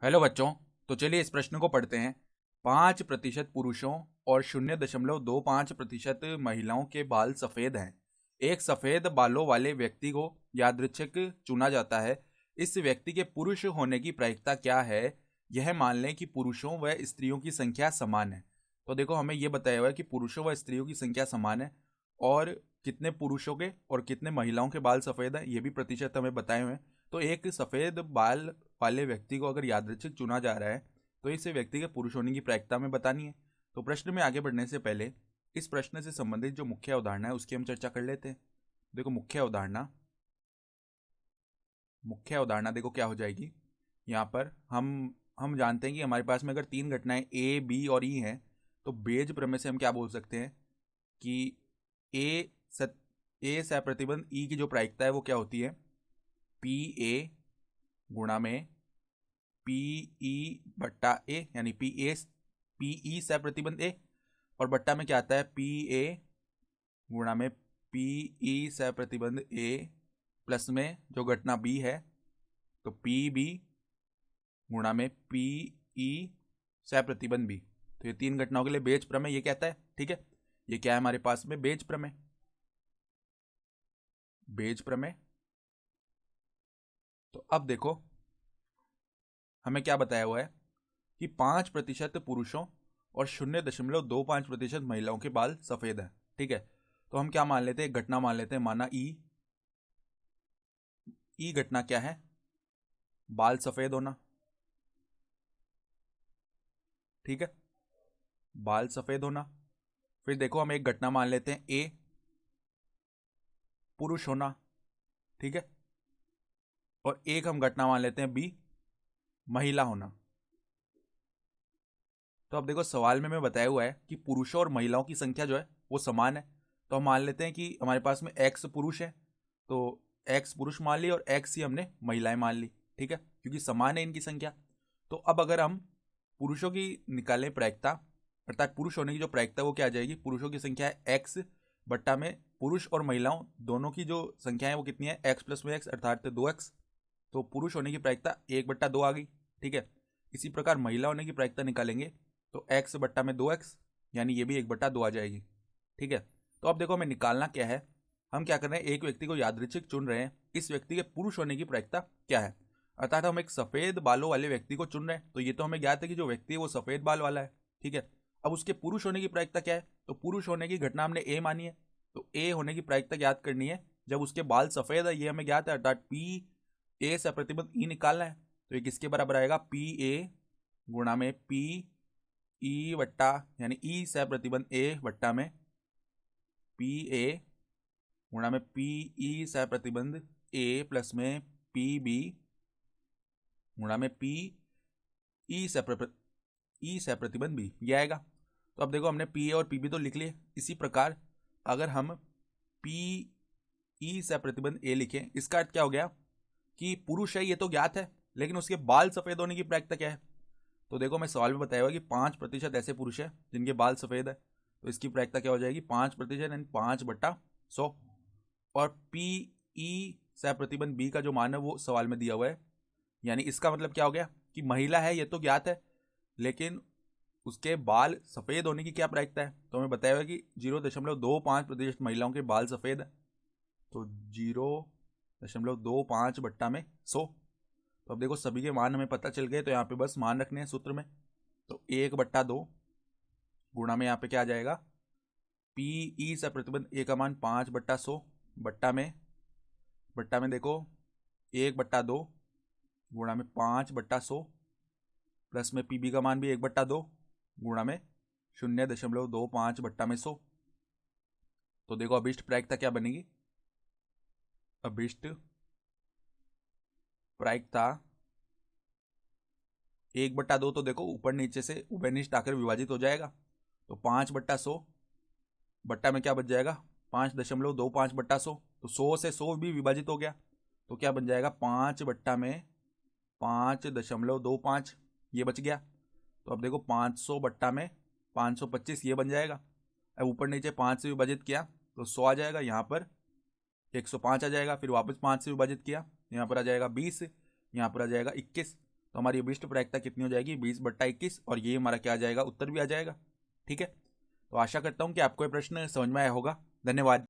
Hello बच्चों। तो चलिए इस प्रश्न को पढ़ते हैं। 5% पुरुषों और 0.25% महिलाओं के बाल सफेद हैं। एक सफेद बालों वाले व्यक्ति को यादृच्छिक चुना जाता है। इस व्यक्ति के पुरुष होने की प्रायिकता क्या है? यह मान लें कि पुरुषों व स्त्रियों की संख्या समान है। तो देखो, हमें यह बताया हुआ है कि पुरुषों व स्त्रियों की संख्या समान है और कितने पुरुषों के और कितने महिलाओं के बाल सफेद हैं ये भी प्रतिशत हमें बताए हुए हैं। तो एक सफेद बाल वाले व्यक्ति को अगर यादृच्छिक चुना जा रहा है तो इस व्यक्ति के पुरुष होने की प्रायिकता में बतानी है। तो प्रश्न में आगे बढ़ने से पहले इस प्रश्न से संबंधित जो मुख्य अवधारणा है उसकी हम चर्चा कर लेते हैं। देखो, मुख्य अवधारणा देखो क्या हो जाएगी। यहाँ पर हम जानते हैं कि हमारे पास में अगर तीन घटनाएं ए बी और ई हैं तो बेज प्रमेय से हम क्या बोल सकते हैं कि ए सत ए सह प्रतिबंध ई की जो प्रायिकता है वो क्या होती है, पी ए गुणा में पी ई बट्टा ए, यानी पी ई सह प्रतिबंध ए, और बट्टा में क्या आता है, पी ए गुणा में पी ई सह प्रतिबंध ए, प्लस में जो घटना बी है तो पी बी गुणा में पी ई सह प्रतिबंध बी। तो ये तीन घटनाओं के लिए बेज प्रमेय ये कहता है। ठीक है, ये क्या है हमारे पास में, बेज प्रमेय। तो अब देखो हमें क्या बताया हुआ है कि 5% पुरुषों और 0.25% महिलाओं के बाल सफेद हैं। ठीक है, तो हम क्या मान लेते हैं, घटना मान लेते हैं, माना ई घटना क्या है, बाल सफेद होना। ठीक है, बाल सफेद होना। फिर देखो हम एक घटना मान लेते हैं ए, पुरुष होना। ठीक है, और एक हम घटना मान लेते हैं बी, महिला होना। तो अब देखो सवाल में मैं बताया हुआ है कि पुरुषों और महिलाओं की संख्या जो है वो समान है। तो हम मान लेते हैं कि हमारे पास में एक्स पुरुष है तो एक्स पुरुष मान ली और एक्स ही हमने महिलाएं मान ली। ठीक है, क्योंकि समान है इनकी संख्या। तो अब अगर हम पुरुषों की निकालें प्रायिकता, अर्थात पुरुष होने की जो प्रायिकता वो क्या आ जाएगी, पुरुषों की संख्या है एक्स बट्टा में पुरुष और महिलाओं दोनों की जो संख्या है वो कितनी है, एक्स प्लस में एक्स अर्थात 2x। तो पुरुष होने की प्रायिकता 1/2 आ गई। ठीक है, इसी प्रकार महिला होने की प्रायिकता निकालेंगे तो x बट्टा में 2x, यानी ये भी 1/2 आ जाएगी। ठीक है, तो अब देखो हमें निकालना क्या है। हम क्या कर रहे हैं, एक व्यक्ति को यादृच्छिक चुन रहे हैं, इस व्यक्ति के पुरुष होने की प्रायिकता क्या है। अर्थात हम एक सफेद बालों वाले व्यक्ति को चुन रहे हैं, तो ये तो हमें ज्ञात है कि जो व्यक्ति है वो सफेद बाल वाला है। ठीक है, अब उसके पुरुष होने की प्रायिकता क्या है, तो पुरुष होने की घटना हमने ए मानी है, तो ए होने की प्रायिकता ज्ञात करनी है जब उसके बाल सफेद है, ये हमें ज्ञात है, अर्थात पी ए से प्रतिबंध ई निकालना है। तो ये किसके बराबर आएगा, पी ए गुणा में पी ई वट्टा, यानी ई सह प्रतिबंध ए वट्टा में पी ए गुणा में पी ई सह प्रतिबंध ए प्लस में पी बी गुणा में पी ई सह प्रतिबंध बी, ये आएगा। तो अब देखो हमने पी ए और पी बी तो लिख लिए। इसी प्रकार अगर हम पी ई सह प्रतिबंध ए लिखें, इसका अर्थ क्या हो गया कि पुरुष है ये तो ज्ञात है, लेकिन उसके बाल सफेद होने की प्रायिकता क्या है। तो देखो मैं सवाल में बताया हुआ कि 5% ऐसे पुरुष हैं जिनके बाल सफेद है, तो इसकी प्रायिकता क्या हो जाएगी, 5% यानी 5/100। और पी ई सह प्रतिबंध बी का जो मान है वो सवाल में दिया हुआ है, यानी इसका मतलब क्या हो गया कि महिला है ये तो ज्ञात है, लेकिन उसके बाल सफेद होने की क्या प्रायिकता है। तो हमें बताया हुआ कि 0.25% महिलाओं के बाल सफेद है, तो 0.25/100। तो अब देखो सभी के मान हमें पता चल गए, तो यहाँ पे बस मान रखने हैं सूत्र में। तो 1/2 गुणा में यहाँ पे क्या आ जाएगा, पी ई से प्रतिबंध ए का मान 5/100 बट्टा में देखो 1/2 गुणा में 5/100 प्लस में पी बी का मान भी 1/2 गुणा में 0.25/100। तो देखो अभिष्ट प्रायिकता क्या बनेगी, अभिष्ट प्रायिकता 1/2 तो देखो ऊपर नीचे से उभयनिष्ठ आकर विभाजित हो जाएगा, तो 5/100 बट्टा में क्या बच जाएगा, 5.25/100। तो 100 से 100 भी विभाजित हो गया, तो क्या बन जाएगा, 5/5.25 ये बच गया। तो अब देखो 500 बट्टा में 525 ये बन जाएगा। अब ऊपर नीचे 5 से विभाजित किया तो 100 आ जाएगा, यहाँ पर 105 आ जाएगा, फिर वापस 5 से विभाजित किया, यहाँ पर आ जाएगा 20, यहाँ पर आ जाएगा 21। तो हमारी अभिष्ट प्रायिकता कितनी हो जाएगी, 20/21, और ये हमारा क्या आ जाएगा, उत्तर भी आ जाएगा। ठीक है, तो आशा करता हूँ कि आपको ये प्रश्न समझ में आया होगा। धन्यवाद।